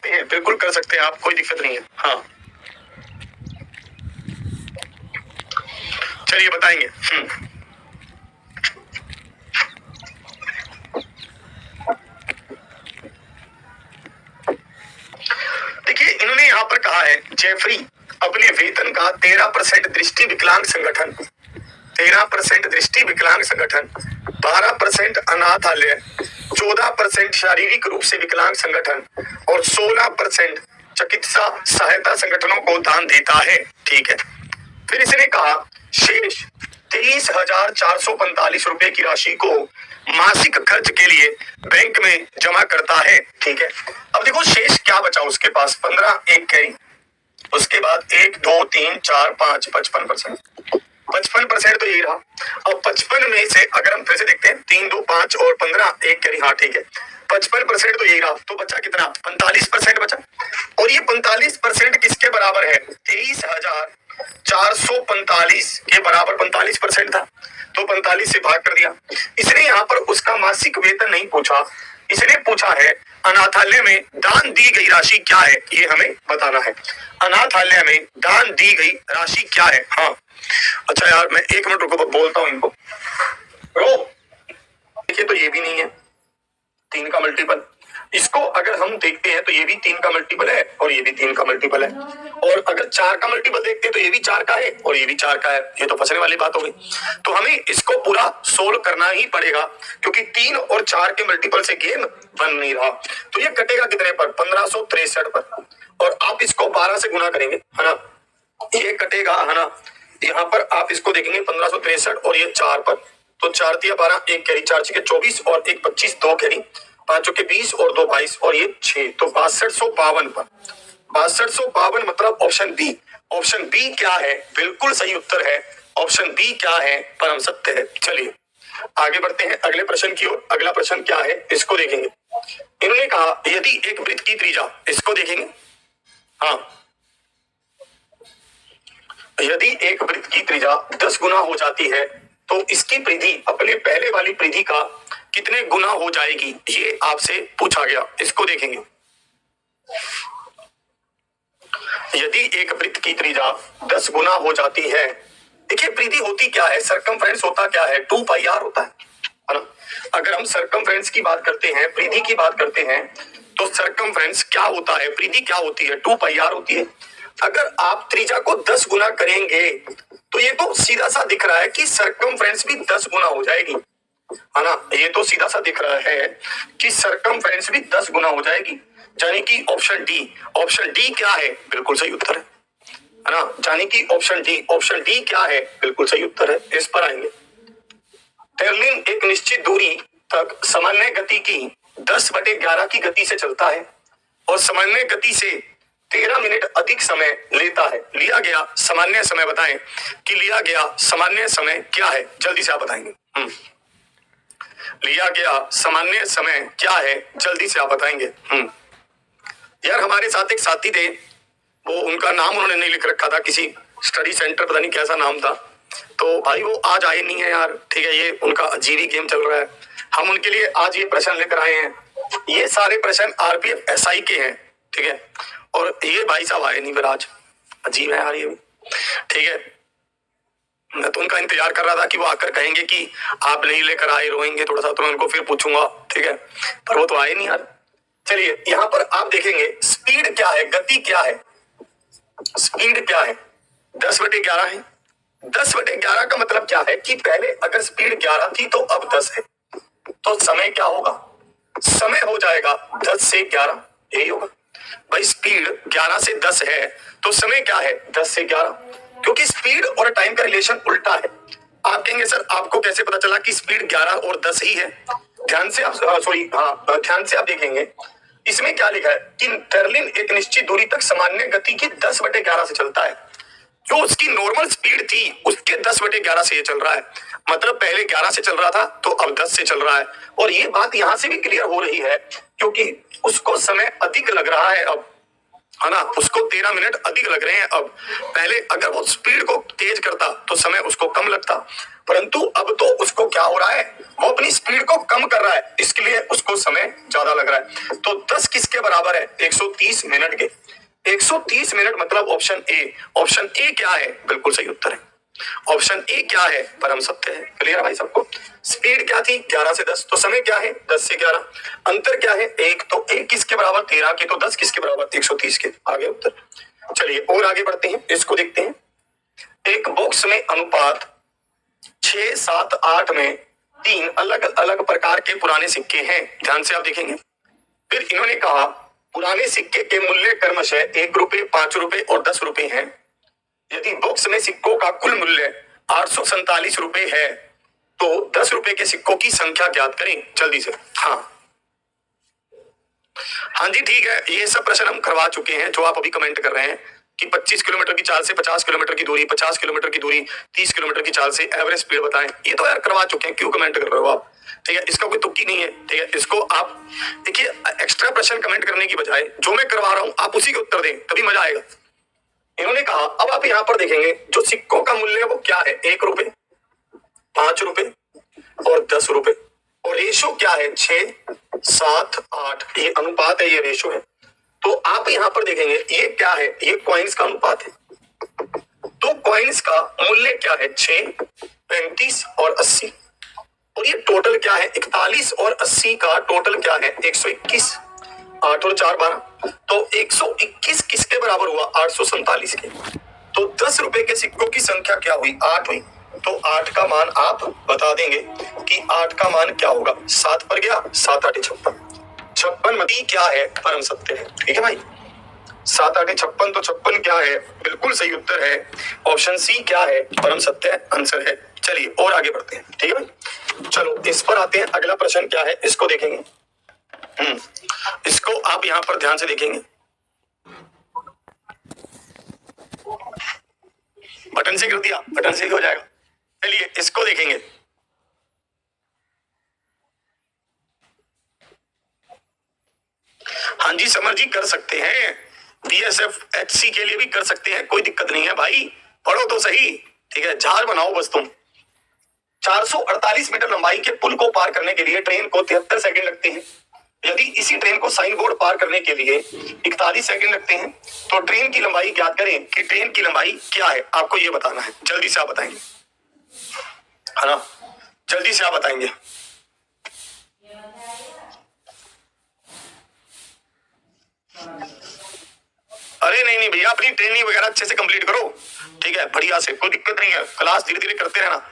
सकते हैं, बिल्कुल कर सकते हैं आप, कोई दिक्कत नहीं है। हाँ चलिए बताएंगे। देखिए इन्होंने यहाँ पर कहा है जेफरी अपने वेतन का 13% दृष्टि विकलांग संगठन, 13% दृष्टि विकलांग संगठन, 12% अनाथालय, 14% शारीरिक रूप से विकलांग संगठन और 16% चिकित्सा सहायता संगठनों को दान देता है। ठीक है, फिर इसने कहा शेष 23,445 रुपए की राशि को मासिक खर्च के लिए बैंक में जमा करता है। ठीक है, अब देखो शेष क्या बचा उसके पास, 15 एक कैरी, उसके बाद 1 2 3 4 5 55%, 55% तो यही रहा। अब 55 में से अगर हम फिर से देखते हैं 3 2 5 और 15 एक कैरी, हाँ ठीक है, 55% तो यही रहा, तो बचा कितना, 45% बचा। और ये 45% किसके बराबर है, 23,445 के बराबर 45% था, तो 45 से भाग कर दिया। इसने यहाँ पर उसका मासिक वेतन नहीं पूछा, इसने पूछा है अनाथालय में दान दी गई राशि क्या है, ये हमें बताना है। अनाथालय में दान दी गई राशि क्या है। हाँ अच्छा यार मैं 1 मिनट रुको, बोलता हूँ इनको। रो देखिए तो ये भी नहीं है 3 का मल्टीपल, इसको अगर हम देखते हैं तो ये भी 3 का मल्टीपल है और ये भी 3 का मल्टीपल है, और अगर 4 का मल्टीपल देखते हैं तो ये भी 4 का है और ये भी 4 का है। ये तो फंसने वाली बात हो गई, तो हमें इसको पूरा सोल्व करना ही पड़ेगा क्योंकि 3 और 4 के मल्टीपल से गेम बन नहीं रहा। तो ये कटेगा कितने पर, 1563 पर, और आप इसको 12 से गुना करेंगे है ना, ये कटेगा है ना, यहाँ पर आप इसको देखेंगे 1563 और ये 4 पर, तो 4 दिया 12, 1 कैरी, 4 6 24 और 1 25, 2 कैरी, 5 के 20 और 2 22 और ये 6, तो 6252 पर, 6252 मतलब ऑप्शन बी। ऑप्शन बी क्या है, बिल्कुल सही उत्तर है ऑप्शन बी, क्या है, परम सत्य है। चलिए आगे बढ़ते हैं अगले प्रश्न की ओर। अगला प्रश्न क्या है इसको देखेंगे। इन्होंने कहा यदि एक वृत्त की त्रिज्या, इसको देखेंगे, हाँ यदि एक वृत्त की त्रिज्या 10 गुना हो जाती है तो इसकी परिधि अपने पहले वाली परिधि का कितने गुना हो जाएगी, ये आपसे पूछा गया। इसको देखेंगे, यदि एक वृत्त की त्रिज्या 10 गुना हो जाती है, देखिए परिधि होती क्या है, सरकमफ्रेंस होता क्या है, 2 पाई आर होता है ना। अगर हम सरकमफ्रेंस की बात करते हैं, परिधि की बात करते हैं, तो सरकमफ्रेंस क्या होता है, परिधि क्या होती है, 2 पाई आर होती है। अगर आप त्रिज्या को 10 गुना करेंगे तो ये तो सीधा सा दिख रहा है कि सरकमफ्रेंस भी 10 गुना हो जाएगी, है ना, ये तो सीधा सा दिख रहा है कि सरकमफ्रेंस भी 10 गुना हो जाएगी, यानी कि ऑप्शन डी, ऑप्शन डी क्या है, बिल्कुल सही उत्तर है ना, यानी कि ऑप्शन डी, ऑप्शन डी क्या है, बिल्कुल सही उत्तर है। इस पर आएंगे, टेर्लिन एक निश्चित दूरी तक सामान्य गति की 10/11 की गति से चलता है और सामान्य गति से 13 मिनट अधिक समय लेता है। लिया गया सामान्य समय बताएं कि लिया गया सामान्य समय क्या है, जल्दी से आप बताएंगे। लिया गया सामान्य समय क्या है, जल्दी से आप बताएंगे। यार हमारे साथ एक साथी थे, वो उनका नाम उन्होंने नहीं लिख रखा था, किसी स्टडी सेंटर पता नहीं कैसा नाम था, तो भाई वो आज आए नहीं है यार, ठीक है, ये उनका अजीब ही गेम चल रहा है। हम उनके लिए आज ये प्रश्न लेकर आए हैं, ये सारे प्रश्न आरपीएफ एसआई के हैं, ठीक है, और ये भाई साहब आए नहीं फिर आज, अजीब है यार ये भी, ठीक है। मैं तो उनका इंतजार कर रहा था कि वो आकर कहेंगे कि आप नहीं लेकर आए, रोएंगे थोड़ा सा, तो मैं उनको फिर पूछूंगा, ठीक है, पर वो तो आए नहीं यार। चलिए यहाँ पर आप देखेंगे स्पीड क्या है, गति क्या है, स्पीड क्या है, 10/11 है। 10/11 का मतलब क्या है कि पहले अगर स्पीड 11 थी तो अब 10 है, तो समय क्या होगा, समय हो जाएगा 10 से 11, यही होगा भाई। स्पीड 11 से 10 है तो समय क्या है, 10 से 11, क्योंकि स्पीड और टाइम का रिलेशन उल्टा है। आप कहेंगे सर आपको कैसे पता चला कि स्पीड 11 और 10 ही है, ध्यान से आप ध्यान से आप देखेंगे, इसमें क्या लिखा है कि टर्लिन एक निश्चित दूरी तक सामान्य गति की 10/11 से चलता है, जो उसकी नॉर्मल स्पीड थी उसके 10/11 से ये चल रहा है, मतलब पहले 11 से चल रहा था तो अब 10 से चल रहा है। और ये बात यहां से भी क्लियर हो रही है क्योंकि उसको समय अधिक लग रहा है अब, है ना, उसको 13 मिनट अधिक लग रहे हैं अब। पहले अगर वो स्पीड को तेज करता तो समय उसको कम लगता, परंतु अब तो उसको क्या हो रहा है, वो अपनी स्पीड को कम कर रहा है, इसके लिए उसको समय ज्यादा लग रहा है। तो 10 किसके बराबर है, 130 मिनट के। 130 मिनट मतलब ऑप्शन ए। ऑप्शन ए क्या है, बिल्कुल सही उत्तर है। ऑप्शन ए क्या है, परम सत्य है। क्लियर है भाई सबको। स्पीड क्या थी, 11 से 10, तो समय क्या है, 10 से 11। अंतर क्या है, एक, तो एक किसके बराबर, 13 के, तो 10 किसके बराबर, 130 के। आगे उत्तर। चलिए और आगे बढ़ते हैं, इसको देखते हैं। एक बॉक्स में अनुपात 6, 7, 8 में 3 अलग अलग प्रकार के पुराने सिक्के हैं। ध्यान से आप देखेंगे। फिर इन्होंने कहा पुराने सिक्के के मूल्य क्रमशः 1 रुपए, 5 रुपए और 10 रुपए हैं। यदि बॉक्स में सिक्कों का कुल मूल्य 847 रुपए है तो 10 रुपए के सिक्कों की संख्या ज्ञात करें जल्दी से। हाँ जी ठीक है, ये सब प्रश्न हम करवा चुके हैं जो आप अभी कमेंट कर रहे हैं कि 25 किलोमीटर की चाल से 50 किलोमीटर की दूरी, 50 किलोमीटर की दूरी 30 किलोमीटर की चाल से एवरेज स्पीड बताएं। ये तो यार करवा चुके हैं, क्यों कमेंट कर रहे हो आप। ठीक है, इसका कोई तुक्की नहीं है। ठीक है, इसको आप देखिए, एक्स्ट्रा प्रश्न कमेंट करने की बजाय जो मैं करवा रहा हूं आप उसी के उत्तर दें, तभी मजा आएगा। इन्होंने कहा, अब आप यहाँ पर देखेंगे जो सिक्कों का मूल्य है वो क्या है, 1 रुपए, 5 रुपए और 10 रुपए। और रेशो क्या है, 6, 7, 8। ये अनुपात है, ये रेशो है। तो आप यहाँ पर देखेंगे ये क्या है, ये कॉइन्स का अनुपात है। तो कॉइन्स का मूल्य क्या है, 6, 35 और 80। और ये टोटल क्या है, 41 और 80 का टोटल क्या है, 121। 8 और 4 12, तो 121 किसके बराबर हुआ, 847 के। तो 10 रुपए के सिक्कों की संख्या क्या हुई, 8 हुई। तो 8 का मान आप बता देंगे कि 8 का मान क्या होगा, 7 पर गया, 7 8 56। 56 मती क्या है, परम सत्य है। ठीक है भाई, 7 8 56, तो 56 क्या है, बिल्कुल सही उत्तर है। ऑप्शन सी क्या है, परम सत्य आंसर है। चलिए और आगे बढ़ते हैं। ठीक है भाई, चलो इस पर आते हैं। अगला प्रश्न क्या है, इसको देखेंगे। इसको आप यहां पर ध्यान से देखेंगे। बटन से कर दिया, बटन से ही हो जाएगा। चलिए इसको देखेंगे। हाँ जी समर जी कर सकते हैं, बीएसएफ एचसी के लिए भी कर सकते हैं, कोई दिक्कत नहीं है भाई, पढ़ो तो सही। ठीक है, जहाज बनाओ बस तुम। 448 मीटर लंबाई के पुल को पार करने के लिए ट्रेन को 73 सेकंड लगते हैं। यदि इसी ट्रेन को साइन बोर्ड पार करने के लिए 41 सेकंड लगते हैं तो ट्रेन की लंबाई ज्ञात करें कि ट्रेन की लंबाई क्या है। आपको ये बताना है, जल्दी से आप बताएंगे, है ना, जल्दी से आप बताएंगे। अरे नहीं नहीं भैया, अपनी ट्रेनिंग वगैरह अच्छे से कंप्लीट करो। ठीक है, बढ़िया से, कोई दिक्कत नहीं है, क्लास धीरे धीरे करते रहना।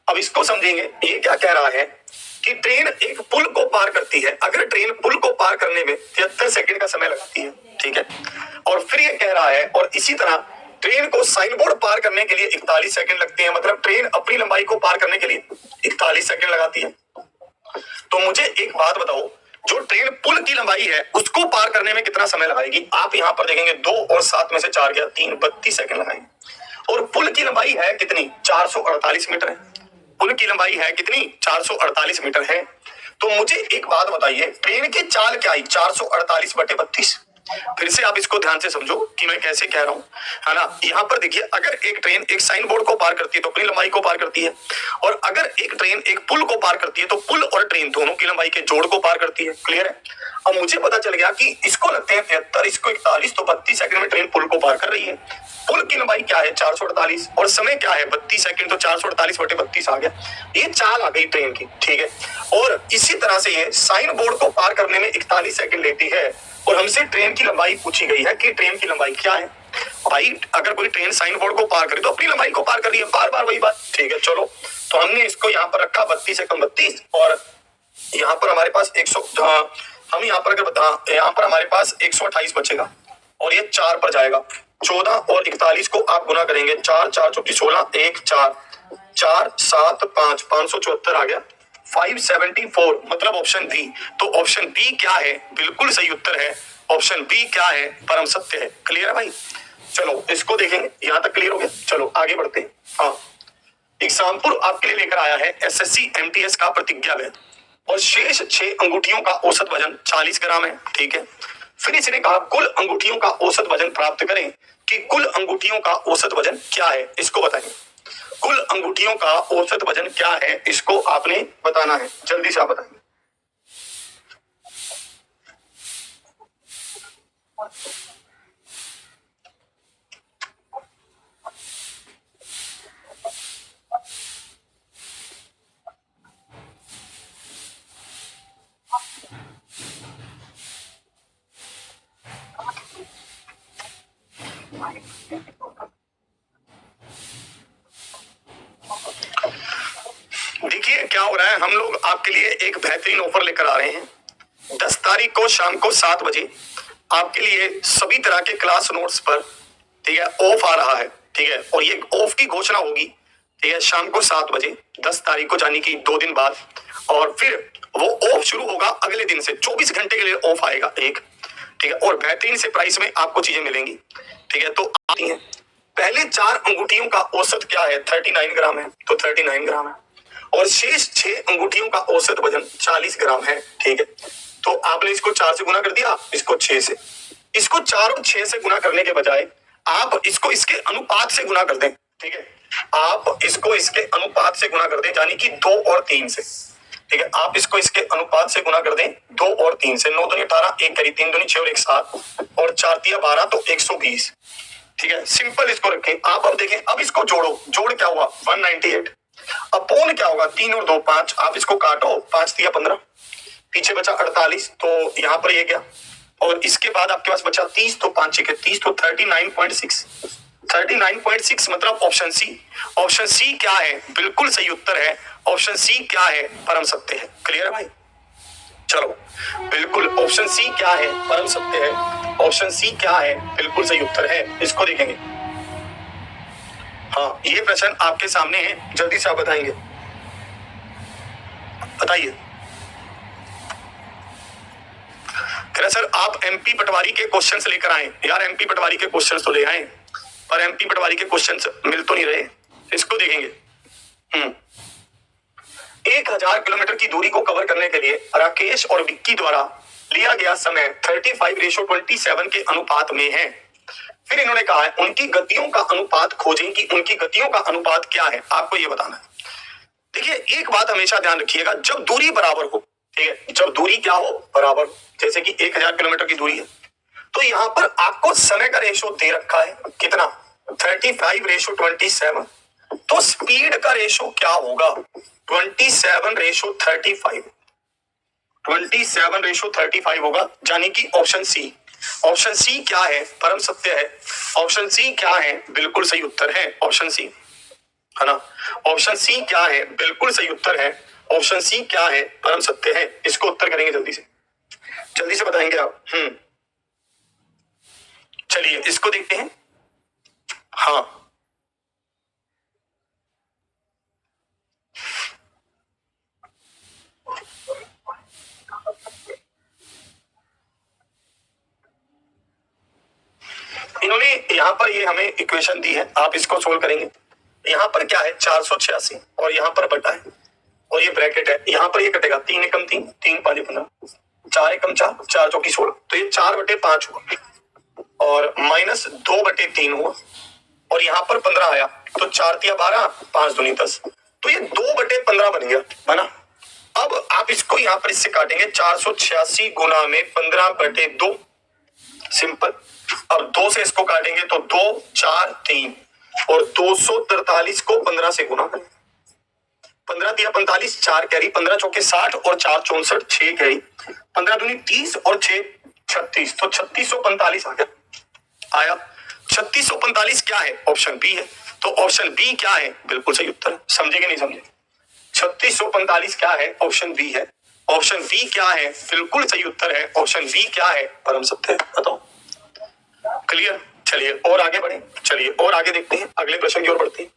अब इसको समझेंगे, ये क्या कह रहा है कि ट्रेन एक पुल को पार करती है। अगर ट्रेन पुल को पार करने में 73 सेकंड का समय लगाती है, ठीक है, और फिर ये कह रहा है और इसी तरह ट्रेन को साइन बोर्ड पार करने के लिए 41 सेकंड लगते हैं, मतलब ट्रेन अपनी लंबाई को पार करने के लिए 41 सेकंड लगाती है। तो मुझे एक बात बताओ, जो ट्रेन पुल की लंबाई है उसको पार करने में कितना समय लगाएगी। आप यहां पर देखेंगे 2 और 7 में से 4 गया 3, 32 सेकंड लगाएंगे। और पुल की लंबाई है कितनी, 448 मीटर है। पुल की लंबाई है कितनी, 448 मीटर है। तो मुझे एक बात बताइए, ट्रेन की चाल क्या आई, 448/32। फिर से आप इसको ध्यान से समझो कि मैं कैसे कह रहा हूं, है ना। यहां पर देखिए, अगर एक ट्रेन एक साइन बोर्ड को पार करती है तो अपनी लंबाई को पार करती है, और अगर एक ट्रेन एक पुल को पार करती है तो पुल और ट्रेन दोनों की लंबाई के जोड़ को पार करती है। क्लियर है। अब मुझे पता चल गया कि इसको लगते हैं 73, इसको 41, तो 32 सेकंड में ट्रेन पुल को पार कर रही है। पुल की लंबाई क्या है, 448, और समय क्या है 32 सेकंड, तो 448/32 आ गया। ये चाल आ गई ट्रेन की। ठीक है, और इसी तरह से ये साइन बोर्ड को पार करने में 41 सेकंड लेती है, और हमसे ट्रेन की लंबाई पूछी गई है कि ट्रेन की लंबाई क्या है। भाई अगर कोई ट्रेन साइन बोर्ड को पार करे तो अपनी लंबाई को पार कर रही है, बार बार वही बात। ठीक है, चलो तो हमने इसको यहाँ पर रखा 32 से कम 32, और यहाँ पर हमारे पास 100, हम यहाँ पर अगर बता, यहाँ पर हमारे पास 128 बचेगा, और ये 4 पर जाएगा। 14 और 41 को आप गुना करेंगे, 4 4 चौकी 16, 1 4 4 7 5, 574 आ गया, 574, मतलब ऑप्शन बी। तो ऑप्शन बी क्या है, बिल्कुल सही उत्तर है। ऑप्शन बी क्या है, परम सत्य है। क्लियर है भाई, चलो इसको देखेंगे, यहां तक क्लियर हो गया। चलो आगे बढ़ते हैं। हाँ, एग्जाम्पल आपके लिए लेकर आया है एसएससी एमटीएस का प्रतिज्ञा वेद, और शेष 6 अंगूठियों का औसत वजन 40 ग्राम है। ठीक है, फिर इसने कहा कुल अंगूठियों का औसत वजन प्राप्त करें कि कुल अंगूठियों का औसत वजन क्या है, इसको बताइए। कुल अंगूठियों का औसत वजन क्या है, इसको आपने बताना है, जल्दी से आप बताइए। देखिए क्या हो रहा है, हम लोग आपके लिए एक बेहतरीन ऑफर लेकर आ रहे हैं। 10 तारीख को शाम को 7 बजे आपके लिए सभी तरह के क्लास नोट्स पर, ठीक है, ऑफ आ रहा है, ठीक है, और ये ऑफ की घोषणा होगी, ठीक है, शाम को 7 बजे 10 तारीख को, यानी कि 2 दिन बाद। और फिर वो ऑफ शुरू होगा अगले दिन से, 24 घंटे के लिए ऑफ आएगा एक, ठीक है, और बेहतरीन से प्राइस में आपको चीजें मिलेंगी, ठीक है। तो आती है, पहले 4 अंगूठियों का औसत क्या है, 39 ग्राम है, तो 39 ग्राम है, और शेष 6 अंगूठियों का औसत वजन 40 ग्राम है, ठीक है। तो आपने इसको 4 से गुना कर दिया, इसको 6 से, इसको 4 और 6 से गुना करने के बजाय आप इसको इसके अनुपात से गुना कर दें, ठीक है। आप इसको इसके अनुपात से गुना कर दें, यानी कि 2 और 3 से, ठीक है। आप इसको इसके अनुपात से गुना कर दें 2 और 3 से। 9 दूनी 18, 1 करी, 3 दूनी 6 और 1 7, और 4 तिया 12, तो 120, ठीक है। सिंपल इसको रखें आप। अब देखें, अब इसको जोड़ो, जोड़ क्या हुआ 198, अपोन क्या होगा 3 और 2 5, आप इसको काटो, 5 तिया 15, पीछे बचा 48, तो यहाँ पर ये गया, और इसके बाद आपके पास बचा 30, तो 5 छके 30, तो 39.6, 39.6 मतलब ऑप्शन सी। ऑप्शन सी क्या है, बिल्कुल सही उत्तर है। ऑप्शन सी क्या है, परम सत्य है। क्लियर है भाई, चलो, बिल्कुल ऑप्शन सी क्या है, परम सत्य है। ऑप्शन सी क्या है, बिल्कुल सही उत्तर है। इसको देखेंगे, हाँ, ये प्रश्न आपके सामने है, जल्दी से आप बताएंगे, बताइए। कह रहे सर आप एमपी पटवारी के क्वेश्चंस लेकर आए। यार एमपी पटवारी के क्वेश्चंस तो ले आए, पर एमपी पटवारी के क्वेश्चंस मिल तो नहीं रहे। इसको देखेंगे, 1000 किलोमीटर की दूरी को कवर करने के लिए राकेश और विक्की द्वारा लिया गया समय 35:27 के अनुपात में है। फिर इन्होंने कहा है उनकी गतियों का अनुपात खोजें कि उनकी गतियों का अनुपात क्या है, आपको ये बताना है। देखिए एक बात हमेशा ध्यान रखिएगा, जब दूरी बराबर हो, ठीक है, जब दूरी क्या हो, बराबर, जैसे कि 1000 किलोमीटर की दूरी है, तो यहाँ पर आपको समय का रेशो दे रखा है कितना, 35:27, तो स्पीड का रेशो क्या होगा, 27:35, 27:35 होगा, यानी कि ऑप्शन सी। ऑप्शन सी क्या है, परम सत्य है। ऑप्शन सी क्या है, बिल्कुल सही उत्तर है, ऑप्शन सी, है ना। ऑप्शन सी क्या है, बिल्कुल सही उत्तर है। ऑप्शन सी क्या है, परम सत्य है। इसको उत्तर करेंगे जल्दी से, जल्दी से बताएंगे आप। चलिए इसको देखते हैं, हाँ, इन्होंने यहाँ पर ये हमें इक्वेशन दी है, आप इसको सोल्व करेंगे। यहाँ पर क्या है 486, और यहाँ पर बटा है, और ये ब्रैकेट है, यहाँ पर ये कटेगा 3 एकम 3, 3 5 15, 4 एकम 4, 4 चौकी 16, तो ये 4/5 हुआ, और -2/3 हुआ, और यहाँ पर 15 आया, तो 4 तिया 12, 5 दूनी 10, तो ये 2/15 बन गया, है ना। अब आप इसको यहाँ पर इससे काटेंगे, 486 गुना में 15/2, सिंपल। अब 2 से इसको काटेंगे तो 2 4 3, और 243 को 15 से गुना करें, 15 तिया 45, 4 कैरी, 15 चौके 60, और 4 64, 6 कैरी, 15 दूनी 30, और 6 36, तो 3645 आ गया, आया। 3645 क्या है, ऑप्शन बी है। तो ऑप्शन बी क्या है, बिल्कुल सही उत्तर है। समझे कि नहीं समझे, 3645 क्या है, ऑप्शन बी है। ऑप्शन बी क्या है, बिल्कुल सही उत्तर है। ऑप्शन बी क्या है, परम सत्य है। बताओ, क्लियर। चलिए और आगे बढ़े, चलिए और आगे देखते हैं, अगले प्रश्न की ओर बढ़ते हैं,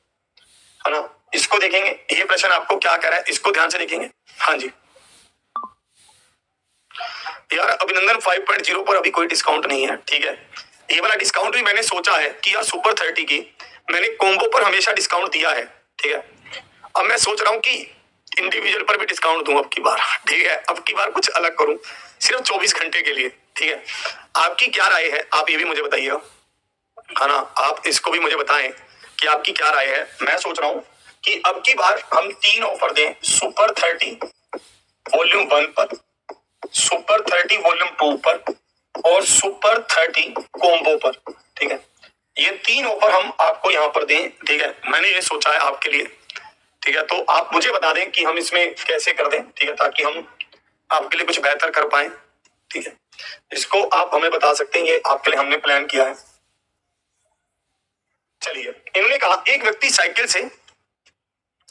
है ना। इसको देखेंगे, ये प्रश्न आपको क्या कह रहा है, इसको ध्यान से देखेंगे। हाँ जी, यार अभिनंदन 5.0 पर अभी कोई डिस्काउंट नहीं है, ठीक है। ये वाला डिस्काउंट भी मैंने सोचा है कि यार सुपर 30 की मैंने कॉम्बो पर हमेशा डिस्काउंट दिया है, ठीक है। अब मैं सोच रहा हूँ कि इंडिविजुअल पर भी डिस्काउंट दूं अब की बार, ठीक है। अब की बार कुछ अलग करूं, सिर्फ 24 घंटे के लिए, ठीक है, आपकी क्या राय है, आप ये भी मुझे बताइएगा, है ना, आप इसको भी मुझे बताएं कि आपकी क्या राय है। मैं सोच रहा हूं कि अब की बार हम 3 ऑफर दें, सुपर 30 वॉल्यूम 1 पर, सुपर 30 वॉल्यूम 2 पर और सुपर 30 कॉम्बो पर। ठीक है, ये 3 ऑफर हम आपको यहाँ पर दें। ठीक है, मैंने ये सोचा है आपके लिए। ठीक है, तो आप मुझे बता दें कि हम इसमें कैसे कर दें। ठीक है, ताकि हम आपके लिए कुछ बेहतर कर पाए। ठीक है, इसको आप हमें बता सकते हैं, ये आपके लिए हमने प्लान किया है। चलिए, इन्होंने कहा एक व्यक्ति साइकिल से,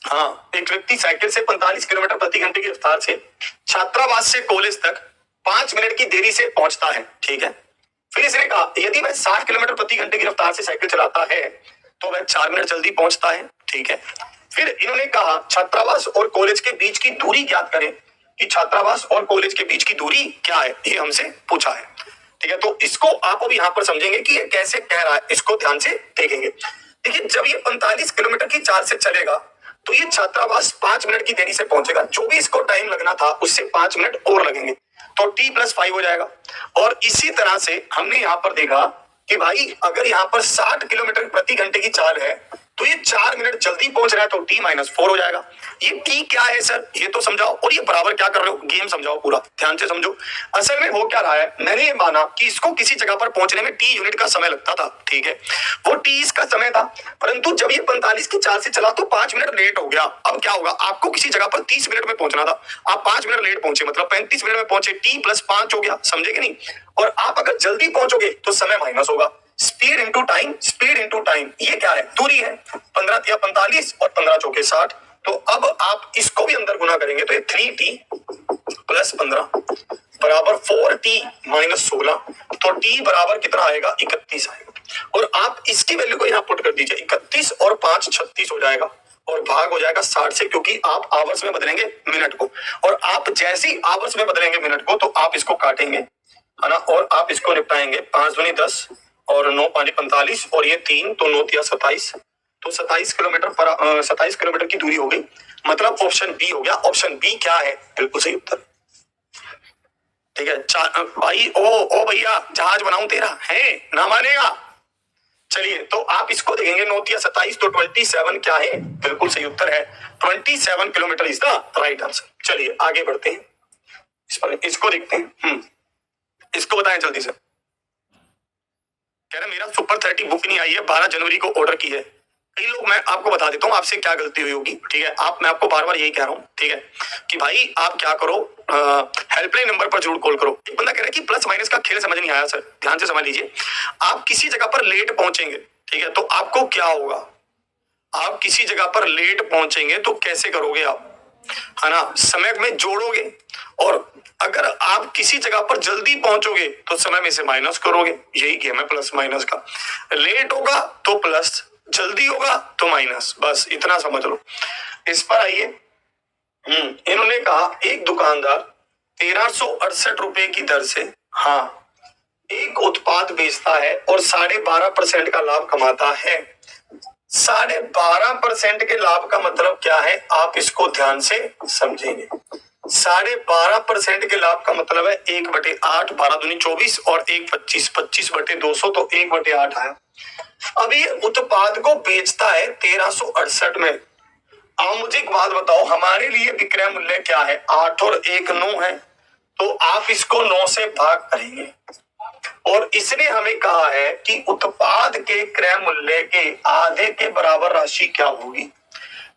हाँ, एक व्यक्ति साइकिल से 45 किलोमीटर प्रति घंटे की रफ्तार से छात्रावास से कॉलेज तक 5 मिनट की देरी से पहुंचता है। ठीक है, फिर इसने कहा यदि वह 60 किलोमीटर प्रति घंटे की रफ्तार से साइकिल चलाता है तो वह 4 मिनट जल्दी पहुंचता है। ठीक है, फिर इन्होंने कहा छात्रावास और कॉलेज के बीच की दूरी ज्ञात करें, कि छात्रावास और कॉलेज के बीच की दूरी क्या है, ये हमसे पूछा है। ठीक है, तो इसको आप अब यहाँ पर समझेंगे कि ये कैसे कह रहा है, इसको ध्यान से देखेंगे। देखिए, जब ये 45 किलोमीटर की चाल से चलेगा तो ये छात्रावास 5 मिनट की देरी से पहुंचेगा। जो भी इसको टाइम लगना था उससे 5 मिनट और लगेंगे, तो t+5 हो जाएगा। और इसी तरह से हमने यहाँ पर देखा कि भाई अगर यहाँ पर 60 किलोमीटर प्रति घंटे की चाल है तो ये 4 मिनट जल्दी पहुंच रहा है, तो t-4 हो जाएगा। ये t क्या है सर, ये तो समझाओ, और ये बराबर क्या कर रहे हो, गेम समझाओ, पूरा ध्यान से समझो। असल में हो क्या रहा है, मैंने ये माना कि इसको किसी जगह पर पहुंचने में t यूनिट का समय लगता था। ठीक है, वो t इसका समय था, परंतु जब ये 45 की चाल से चला तो 5 मिनट लेट हो गया। अब क्या होगा, आपको किसी जगह पर 30 मिनट में पहुंचना था, आप 5 मिनट लेट पहुंचे, मतलब 35 मिनट में पहुंचे, t+5 हो गया, समझे कि नहीं। और आप अगर जल्दी पहुंचोगे तो समय माइनस होगा, speed into time, speed into time, ये क्या है, दूरी है। 15 या 45 और 15 चौके 60। तो अब आप इसको भी अंदर गुना करेंगे तो ये 3t+15 बराबर 4t-16, तो t बराबर कितना आएगा, 31 आएगा। और आप इसकी वैल्यू को यहाँ पुट कर दीजिए, 31 और 5 36 हो जाएगा, और भाग हो जाएगा 60 से, क्योंकि आप आवर्स में बदलेंगे मिनट को, और आप जैसे ही आवर्स में बदलेंगे मिनट को तो आप इसको काटेंगे, है ना, और आप इसको निपटाएंगे। 5 दूनी 10 और 9 5 45 और ये 3, तो 9 तिया 27, तो 27 किलोमीटर पर 27 किलोमीटर की दूरी हो गई, मतलब ऑप्शन बी हो गया। ऑप्शन बी क्या है, बिल्कुल सही उत्तर। ठीक है, भाई ओ भैया, जहाज बनाऊं तेरा है ना, मानेगा। चलिए, तो आप इसको देखेंगे, 9 तिया 27, तो 27 क्या है, बिल्कुल सही उत्तर है। 27 kilometre is the right answer. चलिए आगे बढ़ते हैं, इस पर इसको देखते हैं। इसको बताएं जल्दी से। कह रहे मेरा सुपर 30 बुक नहीं आई है, 12 जनवरी को ऑर्डर की है। कई लोग, मैं आपको बता देता हूँ आपसे क्या गलती हुई होगी। ठीक है, मैं आपको बार बार यही कह रहा हूँ, ठीक है, कि भाई आप क्या करो, हेल्पलाइन नंबर पर जरूर कॉल करो। एक बंदा कह रहा है कि प्लस माइनस का खेल समझ नहीं आया। सर ध्यान से समझ लीजिए, आप किसी जगह पर लेट पहुंचेंगे, ठीक है, तो आपको क्या होगा, आप किसी जगह पर लेट पहुंचेंगे तो कैसे करोगे आप, है ना, समय में जोड़ोगे, और अगर आप किसी जगह पर जल्दी पहुंचोगे तो समय में से माइनस करोगे। यही गेम है प्लस माइनस का। लेट होगा तो प्लस, जल्दी होगा तो माइनस, बस इतना समझ लो। इस पर आइए। इन्होंने कहा एक दुकानदार 1368 रुपए की दर से, हाँ, एक उत्पाद बेचता है और 12.5% का लाभ कमाता है। 12.5% के लाभ का मतलब क्या है, आप इसको ध्यान से समझेंगे। 12.5% के लाभ का मतलब है 1/8, 12 दूनी 24 और 1 25, 25/200, तो 1/8 आया। अब ये उत्पाद को बेचता है 1368 में। अब मुझे एक बात बताओ, हमारे लिए विक्रय मूल्य क्या है, 8 और 1 9 है, तो आप इसको 9 से भाग करेंगे, और इसने हमें कहा है कि उत्पाद के क्रय मूल्य के आधे के बराबर राशि क्या होगी।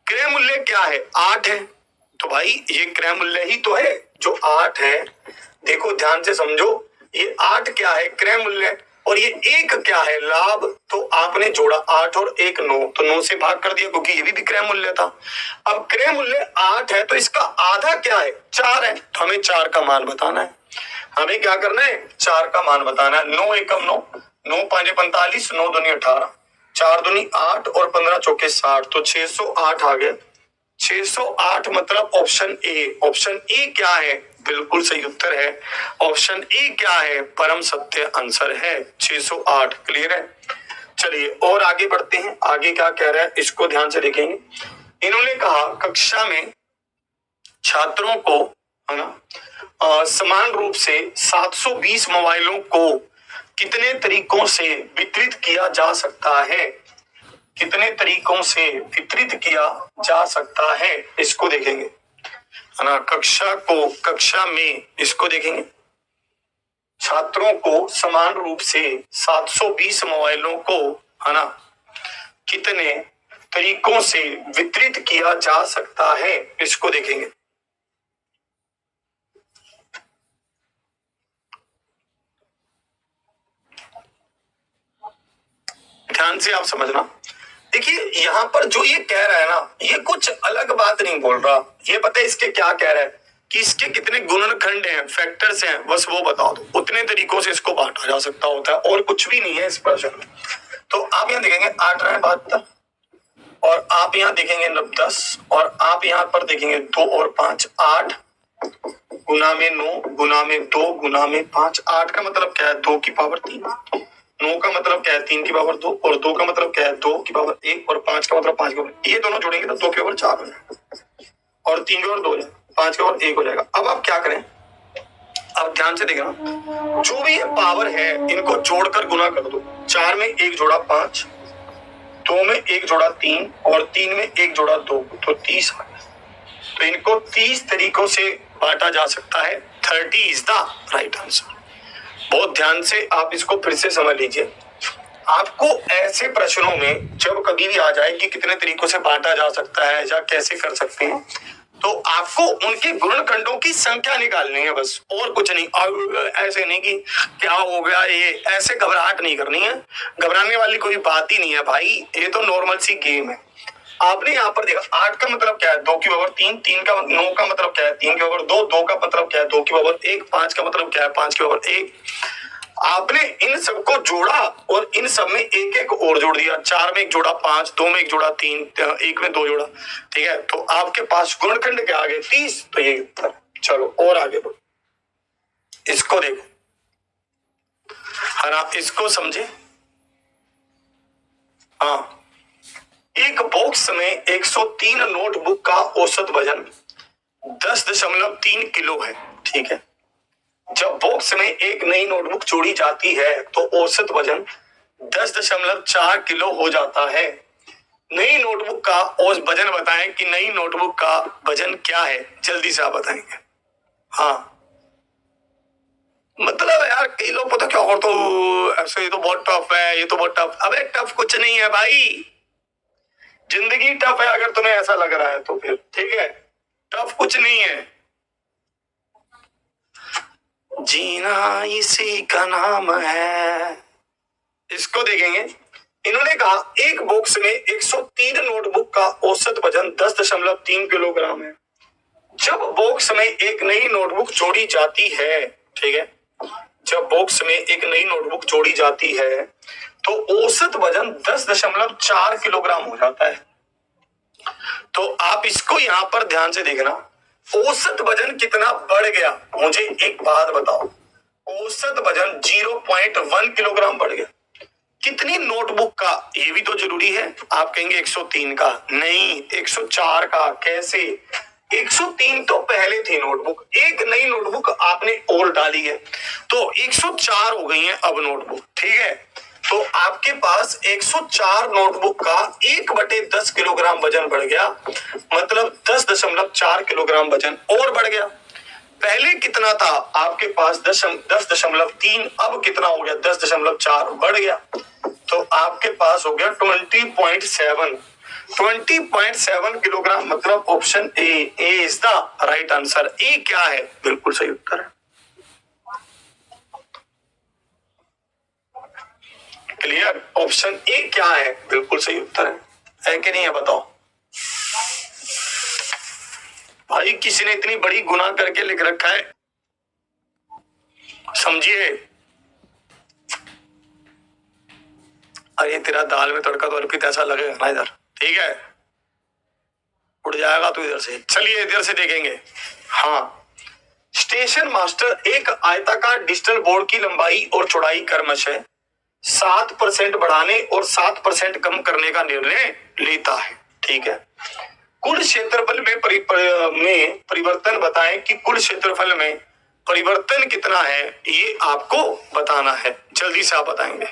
क्रय मूल्य क्या है, 8 है, तो भाई ये क्रय मूल्य ही तो है जो 8 है। देखो ध्यान से समझो, ये 8 क्या है, क्रय मूल्य, और ये 1 क्या है, लाभ। तो आपने जोड़ा 8 और 1 9, तो 9 से भाग कर दिया, क्योंकि ये भी क्रय मूल्य था। अब क्रय मूल्य 8 है तो इसका आधा क्या है, 4 है, तो हमें 4 का मान बताना है। हमें क्या करना है, 4 का मान बताना है। 9 एकम 9, 9 5 45, 9 दूनी 18, 4 दूनी 8 और 15 चौके 60, तो 608 आ गया। 608 मतलब ऑप्शन ए। ऑप्शन ए क्या है, बिल्कुल सही उत्तर है। ऑप्शन ए क्या है, परम सत्य आंसर है 608। क्लियर है। चलिए और आगे बढ़ते हैं, आगे क्या कह रहा है इसको ध्यान से देखेंगे। इन्होंने कहा कक्षा में छात्रों को, है ना, समान रूप से 720 मोबाइलों को कितने तरीकों से वितरित किया जा सकता है? कितने तरीकों से वितरित किया जा सकता है, इसको देखेंगे, है ना। कक्षा में इसको देखेंगे। छात्रों को समान रूप से 720 मोबाइलों को, है ना, कितने तरीकों से वितरित किया जा सकता है, इसको देखेंगे। ध्यान से आप समझना। देखिए यहां पर जो ये कह रहा है ना, ये कुछ अलग बात नहीं बोल रहा। ये पता है इसके क्या कह रहा है कि इसके कितने गुणनखंड हैं, फैक्टर्स हैं, बस वो बता दो। उतने तरीकों से इसको बांटा जा सकता होता है और कुछ भी नहीं है इस प्रश्न में। तो आप यहाँ देखेंगे 8 रहे 72, और आप यहाँ देखेंगे 10, और आप यहाँ पर देखेंगे 2 और 5 8 गुना में 9 गुना में 2 गुना में 5। 8 का मतलब क्या है? 2 की पावर 3। 9 का मतलब क्या है? 3 की पावर 2, और 2 का मतलब क्या है? 2 की पावर 1, और 5 का मतलब 5 की पावर। ये दोनों जोड़ेंगे तो 2 की पावर 4 हो जाएगा, और 3 की पावर 2 हो जाएगा, 5 की पावर 1 हो जाएगा। अब आप क्या करें, अब ध्यान से देखना, जो भी पावर है इनको जोड़कर गुना कर दो। 4 में 1 जोड़ा 5, 2 में 1 जोड़ा 3, और 3 में 1 जोड़ा 2, तो 30 आ गया। तो इनको 30 तरीकों से बांटा जा सकता है। 30 इज द राइट आंसर। बहुत ध्यान से आप इसको फिर से समझ लीजिए। आपको ऐसे प्रश्नों में जब कभी भी आ जाए कि कितने तरीकों से बांटा जा सकता है या कैसे कर सकते हैं, तो आपको उनके गुणनखंडों की संख्या निकालनी है, बस, और कुछ नहीं। और ऐसे नहीं कि क्या हो गया, ये ऐसे घबराहट नहीं करनी है। घबराने वाली कोई बात ही नहीं है भाई, ये तो नॉर्मल सी गेम है। आपने यहाँ पर देखा 8 का मतलब क्या है? 2 की पावर 3। 3 का 9 का मतलब क्या है? 3 की पावर 2। 2 का मतलब क्या है? 2 की पावर 1। 5 का मतलब क्या है? 5 की पावर 1। आपने इन सबको जोड़ा और इन सब में एक एक और जोड़ दिया। 4 में 1 जोड़ा 5, 2 में 1 जोड़ा 3, 1 में 2 जोड़ा, ठीक है। तो आपके पास गुणनखंड क्या आ गए? 30। तो ये उत्तर। चलो और आगे बढ़ो, इसको देखो, है ना, इसको समझे। हाँ, एक बॉक्स में 103 नोटबुक का औसत वजन 10.3 किलो है, ठीक है। जब बॉक्स में एक नई नोटबुक जोड़ी जाती है तो औसत वजन 10.4 किलो हो जाता है। नई नोटबुक का औसत वजन बताएं कि नई नोटबुक का वजन क्या है, जल्दी से आप बताएंगे। हाँ, मतलब यार कई लोग पता क्या, और तो ऐसे ये तो बहुत टफ है, ये तो बहुत टफ। अबे टफ कुछ नहीं है भाई, जिंदगी टफ है अगर तुम्हें ऐसा लग रहा है तो फिर ठीक है, टफ कुछ नहीं है। जीना इसी का नाम है। इसको देखेंगे। इन्होंने कहा एक बॉक्स में 103 नोटबुक का औसत वजन 10.3 किलोग्राम है। जब बॉक्स में एक नई नोटबुक जोड़ी जाती है, ठीक है, जब बॉक्स में एक नई नोटबुक जोड़ी जाती है तो औसत वजन 10.4 किलोग्राम हो जाता है। तो आप इसको यहां पर ध्यान से देखना, औसत वजन कितना बढ़ गया, मुझे एक बात बताओ। औसत वजन 0.1 किलोग्राम बढ़ गया। कितनी नोटबुक का, ये भी तो जरूरी है। आप कहेंगे 103 का, नहीं 104 का। कैसे? 103 तो पहले थी नोटबुक, एक नई नोटबुक आपने और डाली है तो 104 हो गई है अब नोटबुक, ठीक है। तो आपके पास 104 नोटबुक का 1/10 किलोग्राम वजन बढ़ गया, मतलब 10.4 किलोग्राम वजन और बढ़ गया। पहले कितना था आपके पास? 10.3, अब कितना हो गया? 10.4 बढ़ गया। तो आपके पास हो गया 20.7 किलोग्राम, मतलब option A is the right answer. A क्या है? बिल्कुल सही उत्तर है। क्लियर? ऑप्शन ए क्या है? बिल्कुल सही उत्तर है कि नहीं है? बताओ भाई, किसी ने इतनी बड़ी गुना करके लिख रखा है, समझिए। अरे तेरा दाल में तड़का तो अर्पित ऐसा लगेगा ना इधर, ठीक है, उड़ जाएगा तो इधर से। चलिए इधर से देखेंगे। हाँ, स्टेशन मास्टर एक आयताकार डिजिटल बोर्ड की लंबाई और चौड़ाई क्रमशः 7% बढ़ाने और 7% कम करने का निर्णय लेता है, ठीक है। कुल क्षेत्रफल में परिवर्तन बताएं कि कुल क्षेत्रफल में परिवर्तन कितना है ये आपको बताना है, जल्दी से आप बताएंगे।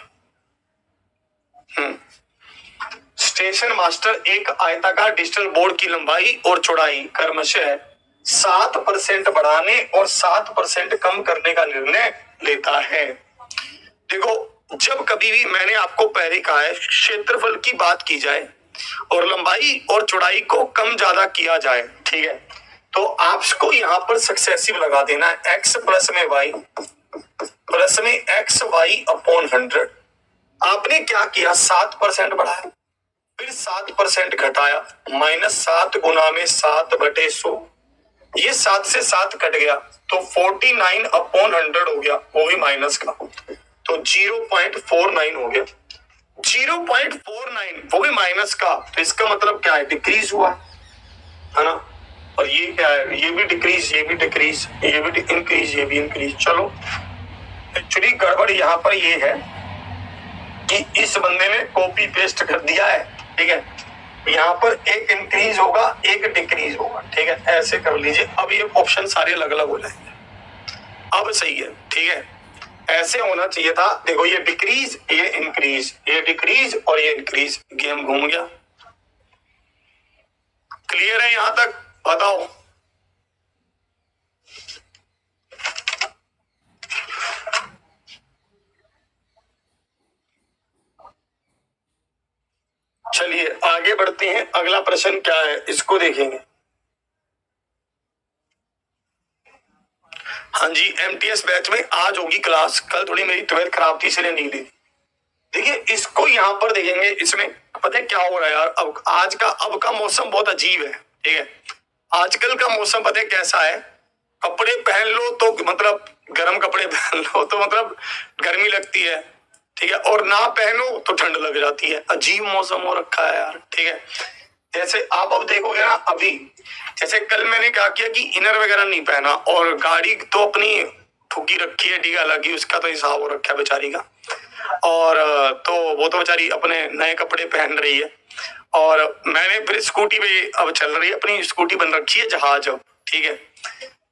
स्टेशन मास्टर एक आयताकार डिजिटल बोर्ड की लंबाई और चौड़ाई क्रमशः 7% बढ़ाने और 7% कम करने का निर्णय लेता है। देखो, जब कभी भी मैंने आपको पहले कहा है, क्षेत्रफल की बात की जाए और लंबाई और चौड़ाई को कम ज्यादा किया जाए, ठीक है, तो आपको यहां पर सक्सेसिव लगा देना है, x प्लस में y प्लस में एक्स वाई अपॉन 100। आपने क्या किया, 7% बढ़ाया, फिर 7% घटाया, -7 गुना में 7/100, ये 7 से 7 कट गया तो 49 अपॉन 100 हो गया, वो भी माइनस का, तो 0.49 हो गया, 0.49 वो भी माइनस का, तो इसका मतलब क्या है, डिक्रीज हुआ है ना। और ये क्या है, ये भी डिक्रीज, ये भी डिक्रीज, ये भी इंक्रीज, ये भी इंक्रीज। चलो, एक्चुअली गड़बड़ यहाँ पर ये है कि इस बंदे ने कॉपी पेस्ट कर दिया है, ठीक है, यहाँ पर एक इंक्रीज होगा एक डिक्रीज होगा, ठीक है, ऐसे कर लीजिए। अब ये ऑप्शन सारे अलग अलग हो जाएंगे, अब सही है, ठीक है, ऐसे होना चाहिए था। देखो, ये डिक्रीज, ये इंक्रीज, ये डिक्रीज और ये इंक्रीज, गेम घूम गया। क्लियर है यहां तक, बताओ। चलिए आगे बढ़ते हैं, अगला प्रश्न क्या है इसको देखेंगे। हाँ जी, एमटीएस बैच में आज होगी क्लास, कल थोड़ी मेरी तबीयत खराब थी इसलिए नहीं ली। देखिए, इसको यहाँ पर देखेंगे, इसमें पता है क्या हो रहा है यार, अब का मौसम बहुत अजीब है, ठीक है, आजकल का मौसम पता है कैसा है, कपड़े पहन लो तो मतलब गर्म कपड़े पहन लो तो मतलब गर्मी लगती है, ठीक है, और ना पहनो तो ठंड लग जाती है, अजीब मौसम हो रखा है यार, ठीक है। जैसे आप अब देखोगे ना, अभी जैसे कल मैंने क्या किया कि इनर वगैरह नहीं पहना, और गाड़ी तो अपनी ठुकी रखी है, टीका लगी, उसका तो हिसाब हो रखा है बेचारी का, और तो वो तो बेचारी अपने नए कपड़े पहन रही है, और मैंने फिर स्कूटी पे अब चल रही है, अपनी स्कूटी बन रखी है जहाज, ठीक है,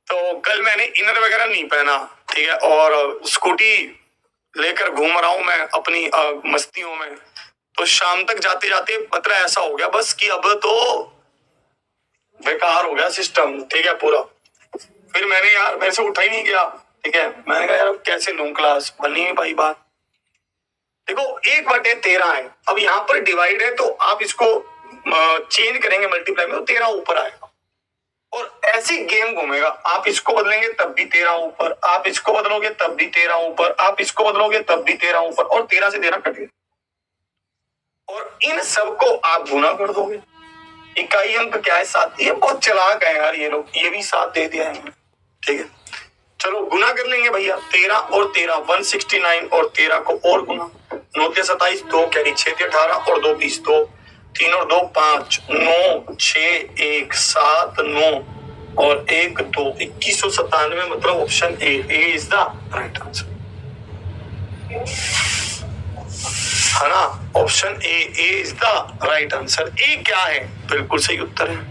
तो कल मैंने इनर वगैरह नहीं पहना, ठीक है, और स्कूटी लेकर घूम रहा हूं मैं अपनी मस्तियों में, तो शाम तक जाते जाते मतलब ऐसा हो गया बस कि अब तो बेकार हो गया सिस्टम, ठीक है, पूरा। फिर मैंने यार, मेरे से उठा ही नहीं गया, ठीक है, मैंने कहा यार अब कैसे लूं क्लास, बन नहीं पाई बात। देखो, 1/13 है, अब यहाँ पर डिवाइड है तो आप इसको चेंज करेंगे मल्टीप्लाई में तो 13 ऊपर आएगा, और ऐसी गेम घूमेगा, आप इसको बदलेंगे तब भी 13 ऊपर, आप इसको बदलोगे तब भी 13 ऊपर, आप इसको बदलोगे तब भी 13 ऊपर, और 13 से 13 कट गए, और इन सबको आप गुना कर दोगे। इकाई अंक क्या है, 7, ये बहुत चालाक है यार ये लोग, ये भी 7 दे दिया है, ठीक है, चलो गुना कर लेंगे भैया, 13 और 13 169, और 13 को और गुना, 9 के 27, 2 कैरी, 6 के 18 और 2 20, 2 3 और 2 5, 9 6 1 7 9 और 1 2, 2197, मतलब option A is the right answer, है ना, option A is the right answer. A क्या है, बिल्कुल सही उत्तर है,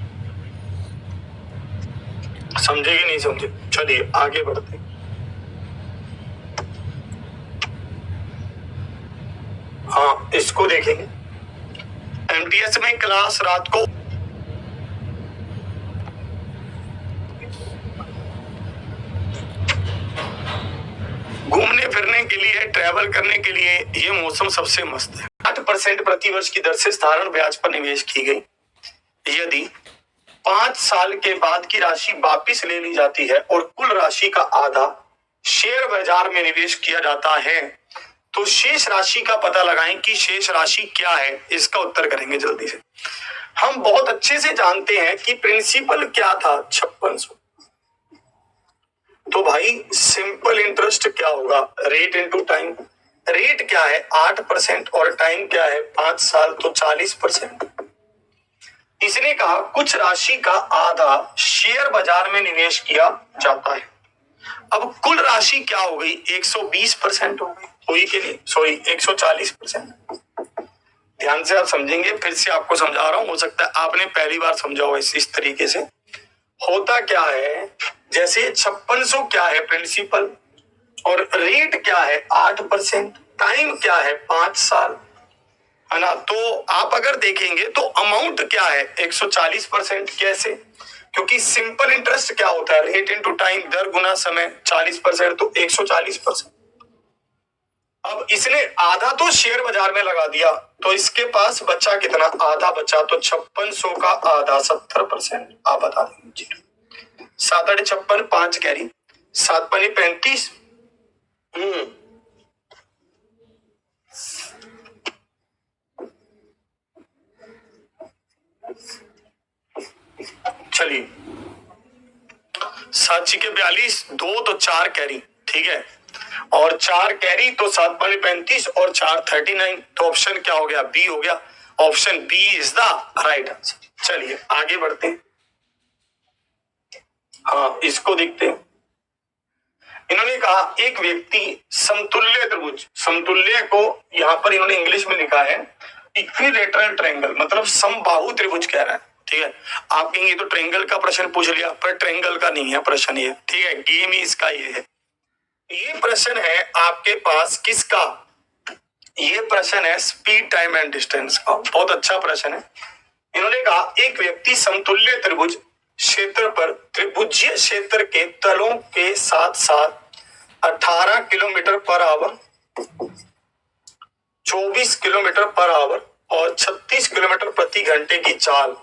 समझे कि नहीं समझे। चलिए आगे बढ़ते हैं। हाँ, इसको देखेंगे, एमटीएस में क्लास रात को घूमने फिरने के लिए, ट्रैवल करने के लिए ये मौसम सबसे मस्त है। 8% प्रतिवर्ष की दर से साधारण ब्याज पर निवेश की गई, यदि 5 साल के बाद की राशि वापिस ले ली जाती है और कुल राशि का आधा शेयर बाजार में निवेश किया जाता है, तो शेष राशि का पता लगाएं कि शेष राशि क्या है, इसका उत्तर करेंगे जल्दी से। हम बहुत अच्छे से जानते हैं कि प्रिंसिपल क्या था, 5600, तो भाई सिंपल इंटरेस्ट क्या होगा, रेट इनटू टाइम, रेट क्या है 8% और टाइम क्या है 5 साल, तो 40%। इसने कहा कुछ राशि का आधा शेयर बाजार में निवेश किया जाता है, अब कुल राशि क्या हो गई, 120% हो गई, हुई कि नहीं, सॉरी 140%। ध्यान से आप समझेंगे, फिर से आपको समझा रहा हूं, हो सकता है आपने पहली बार समझा हो इस तरीके से। होता क्या है जैसे 5600 क्या है प्रिंसिपल, और रेट क्या है 8%, टाइम क्या है 5 साल, है ना। तो आप अगर देखेंगे तो अमाउंट क्या है 140%। कैसे? क्योंकि सिंपल इंटरेस्ट क्या होता है, रेट इनटू टाइम, दर गुना समय, 40%, तो 140%। अब इसने आधा तो शेयर बाजार में लगा दिया, तो इसके पास बचा कितना, आधा बचा, तो 5600 का आधा 70%। आप बता दीजिए। 7 8 56, 5 कैरी, 7 पनी 35। चलिए, 7 छिके 42, 2 तो 4 कैरी, ठीक है, और 4 कैरी तो 7 पनी 35 और 4 39, तो ऑप्शन क्या हो गया, बी हो गया। Option B is the right answer. चलिए आगे बढ़ते हैं। हाँ, इसको देखते हैं। इन्होंने कहा एक व्यक्ति समतुल्य त्रिभुज, समतुल्य को यहां पर इन्होंने इंग्लिश में लिखा है इक्विलेटरल ट्रायंगल, मतलब समबाहु त्रिभुज कह रहा है, ठीक है। आप कहेंगे तो ट्रायंगल का प्रश्न पूछ लिया, पर ट्रायंगल का नहीं है प्रश्न ये, ठीक है, गेम ही इसका ये है। ये प्रश्न है आपके पास किसका, ये प्रश्न है स्पीड टाइम एंड डिस्टेंस का, बहुत अच्छा प्रश्न है। इन्होंने कहा एक व्यक्ति समतुल्य त्रिभुज क्षेत्र पर त्रिभुजीय क्षेत्र के तलों के साथ साथ 18 kilometre per hour, 24 kilometre per hour और 36 किलोमीटर प्रति घंटे की चाल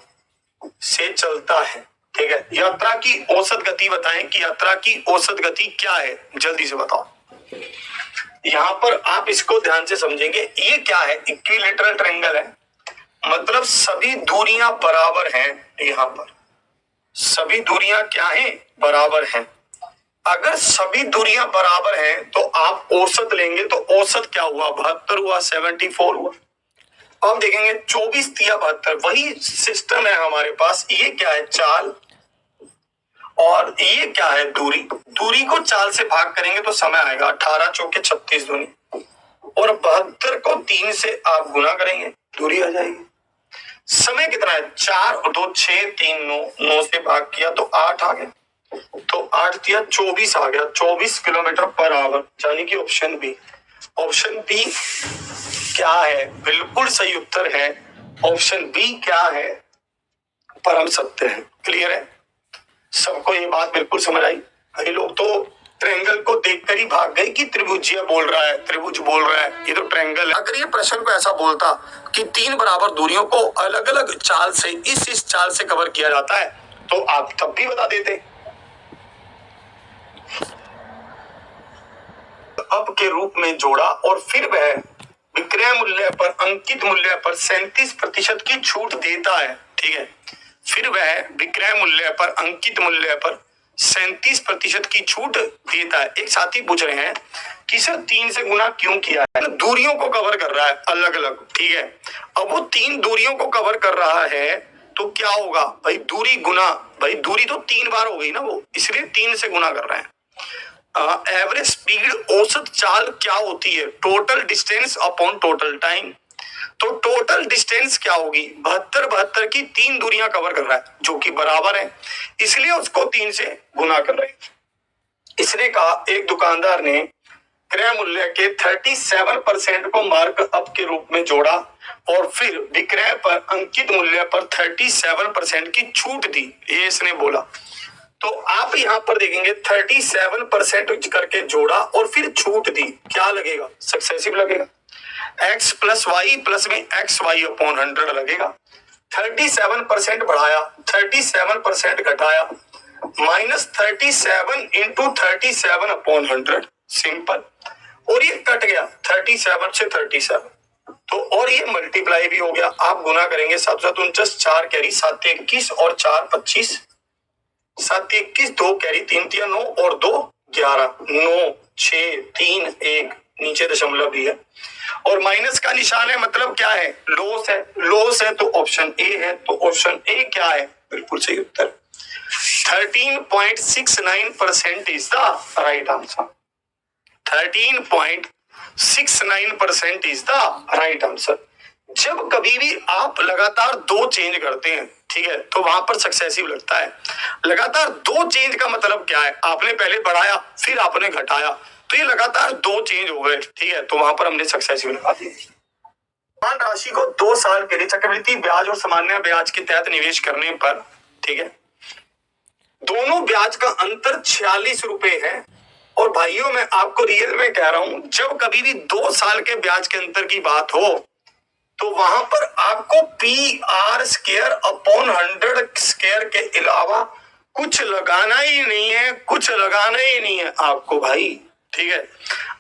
से चलता है, ठीक है। यात्रा की औसत गति बताएं कि यात्रा की औसत गति क्या है, जल्दी से बताओ। यहां पर आप इसको ध्यान से समझेंगे, ये क्या है, इक्विलेटरल ट्रायंगल है, मतलब सभी दूरियां बराबर हैं। यहां पर सभी दूरियां क्या हैं, बराबर हैं। अगर सभी दूरियां बराबर हैं तो आप औसत लेंगे, तो औसत क्या हुआ, 72 हुआ, 74 हुआ। अब देखेंगे 24 तिया 72, वही सिस्टम है हमारे पास। ये क्या है, चाल, और ये क्या है, दूरी। दूरी को चाल से भाग करेंगे तो समय आएगा, 18 चौके 36 दूनी, और 72 को 3 से आप गुना करेंगे, दूरी आ जाएगी। समय कितना है, 4 और 2 6 3 9, 9 से भाग किया तो 8 आ गया, तो 8 तिया 24 आ गया, 24 किलोमीटर पर आवर, यानी कि ऑप्शन बी। ऑप्शन बी क्या है, बिल्कुल सही उत्तर है। ऑप्शन बी क्या है, परम सत्य है। क्लियर है सबको, ये बात बिल्कुल समझ आई। कई लोग तो ट्रायंगल को देखकर ही भाग गए कि त्रिभुजीय बोल रहा है, त्रिभुज बोल रहा है, ये तो ट्रायंगल है। अगर ये प्रश्न को ऐसा बोलता कि 3 बराबर दूरियों को अलग अलग चाल से इस चाल से कवर किया जाता है, तो आप तब भी बता देते। अब के रूप में जोड़ा और फिर वह विक्रय मूल्य पर अंकित मूल्य पर 37% की छूट देता है, ठीक है। फिर वह विक्रय मूल्य पर अंकित मूल्य पर 37% की छूट देता है। एक साथी पूछ रहे हैं कि सर 3 से गुना क्यों किया है, दूरियों को कवर कर रहा है अलग अलग, ठीक है। अब वो 3 दूरियों को कवर कर रहा है तो क्या होगा भाई, दूरी गुना, भाई दूरी तो 3 बार हो गई ना वो, इसलिए 3 से गुना कर रहे हैं। एवरेज स्पीड, औसत चाल क्या होती है, total distance upon total time. तो टोटल डिस्टेंस क्या होगी, 72 की 3 दूरियां कवर कर रहा है जो कि बराबर है, इसलिए उसको 3 से गुना कर रहे हैं। इसने कहा एक दुकानदार ने क्रय मूल्य के 37% को मार्क अप के रूप में जोड़ा और फिर विक्रय पर अंकित मूल्य पर 37% की छूट दी, ये इसने बोला। तो आप यहां पर देखेंगे 37% करके जोड़ा और फिर छूट दी, क्या लगेगा, सक्सेसिव लगेगा। x प्लस वाई प्लस में एक्स वाई अपॉन 100 लगेगा। 37% बढ़ाया, 37% घटाया, -37 इंटू 37 अपॉन 100, सिंपल। और ये कट गया 37 से 37, तो और ये मल्टीप्लाई भी हो गया। आप गुना करेंगे 7 7 49, 4 कैरी 7 21 और 4 25, 7 21, 2 कैरी 3 3 9 और 2 11, 9 6 3 1, नीचे दशमलव भी है और माइनस का निशान है, मतलब क्या है, लॉस है। लॉस है तो ऑप्शन ए है, तो ऑप्शन ए क्या है, बिल्कुल सही उत्तर। 13.69% is the right answer. 13.69% is the right answer. जब कभी भी आप लगातार 2 चेंज करते हैं, ठीक है, तो वहां पर सक्सेसिव लगता है। लगातार दो चेंज का मतलब क्या है, आपने पहले बढ़ाया फिर आपने घटाया, तो ये लगातार दो चेंज हो गए, ठीक है, तो वहां पर हमने सक्सेसिव लगा दी। समान राशि को 2 साल के लिए चक्रवृद्धि ब्याज और सामान्य ब्याज के तहत निवेश करने पर, ठीक है, दोनों ब्याज का अंतर 46 रुपए है। और भाइयों मैं आपको रियल में कह रहा हूं, जब कभी भी 2 साल के ब्याज के अंतर की बात हो तो वहां पर आपको PR² अपॉन 100² के अलावा कुछ लगाना ही नहीं है, कुछ लगाना ही नहीं है आपको भाई, ठीक है।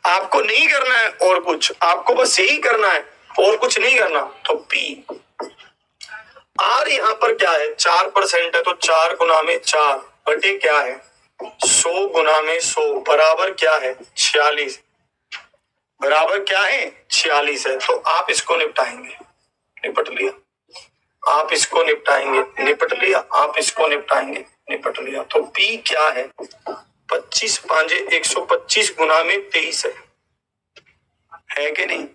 आपको नहीं करना है और कुछ, आपको बस यही करना है और कुछ नहीं करना। तो PR यहाँ पर क्या है, 4% है, तो 4 गुना में 4 बटे क्या है 100 गुना में 100 बराबर क्या है 46, बराबर क्या है 46 है। तो आप इसको निपटाएंगे, निपट लिया, आप इसको निपटाएंगे, निपट लिया, आप इसको निपटाएंगे, निपट लिया। तो P क्या है 25 पांजे 125 गुना में 23 है कि नहीं,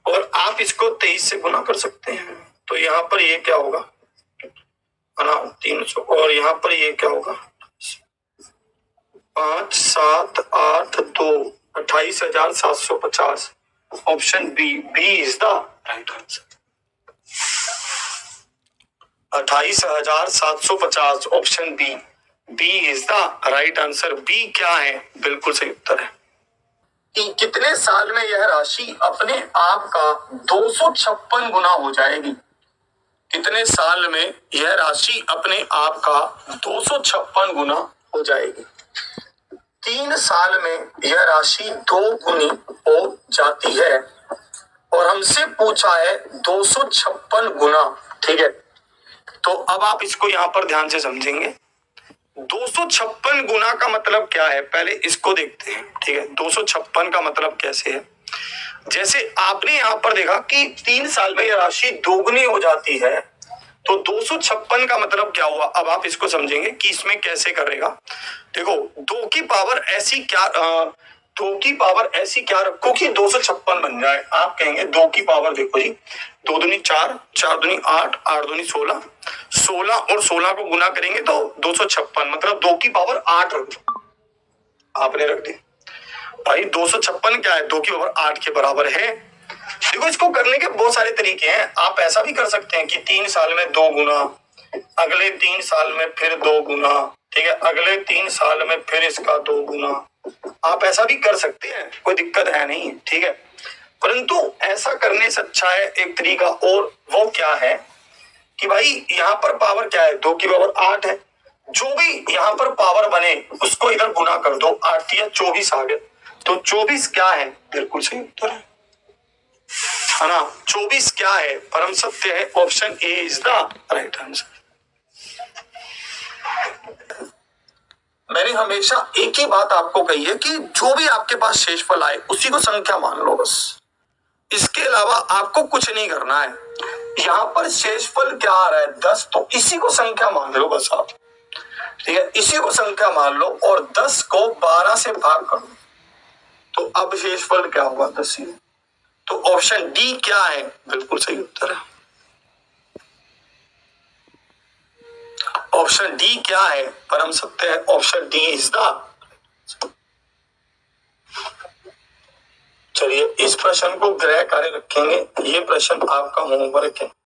और आप इसको 23 से गुना कर सकते हैं। तो यहाँ पर ये क्या होगा है ना 300, और यहाँ पर ये क्या होगा 5 7 8 2 28,750। Option B is the right answer. 28,750 option B is the right answer. B क्या है, बिल्कुल सही उत्तर है। कि कितने साल में यह राशि अपने आप का 256 गुना हो जाएगी, कितने साल में यह राशि अपने आप का 256 गुना हो जाएगी। 3 साल में यह राशि 2 गुनी हो जाती है और हमसे पूछा है 256 गुना, ठीक है। तो अब आप इसको यहां पर ध्यान से समझेंगे। 256 गुना का मतलब क्या है, पहले इसको देखते हैं, ठीक है। 256 का मतलब कैसे है, जैसे आपने यहां पर देखा कि 3 साल में यह राशि दोगुनी हो जाती है, तो 256 का मतलब क्या हुआ। अब आप इसको समझेंगे कि इसमें कैसे करेगा। देखो 2 की पावर ऐसी क्या 2 की पावर ऐसी क्या रखो कि 256 बन जाए। आप कहेंगे 2 की पावर देखो जी, 2 दूनी 4, 4 दूनी 8, 8 दूनी 16, 16 और 16 को गुना करेंगे तो 256, मतलब 2 की पावर 8 रख दो, आपने रख दी भाई। 256 क्या है, 2 की पावर 8 के बराबर है। देखो इसको करने के बहुत सारे तरीके हैं। आप ऐसा भी कर सकते हैं कि 3 साल में 2 गुना, अगले 3 साल में फिर 2 गुना, ठीक है, अगले 3 साल में फिर इसका 2 गुना। आप ऐसा भी कर सकते हैं, कोई दिक्कत है नहीं, ठीक है। परंतु ऐसा करने से अच्छा है एक तरीका, और वो क्या है कि भाई यहाँ पर पावर क्या है 2 की पावर 8 है, जो भी यहाँ पर पावर बने उसको इधर गुना कर दो, 8 या 24 आ गए, तो 24 क्या है, बिल्कुल सही उत्तर है ना। 24 क्या है, परम सत्य है। Option A is the right answer. मैंने हमेशा एक ही बात आपको कही है कि जो भी आपके पास शेषफल आए उसी को संख्या मान लो बस, इसके अलावा आपको कुछ नहीं करना है। यहाँ पर शेषफल क्या आ रहा है 10, तो इसी को संख्या मान लो बस आप, ठीक है, इसी को संख्या मान लो और 10 को 12 से भाग करो, तो अब शेषफल क्या होगा 10 ही। तो ऑप्शन डी क्या है, बिल्कुल सही उत्तर है। ऑप्शन डी क्या है, परम सत्य है। Option D is the. चलिए इस प्रश्न को गृह कार्य रखेंगे, ये प्रश्न आपका होमवर्क है।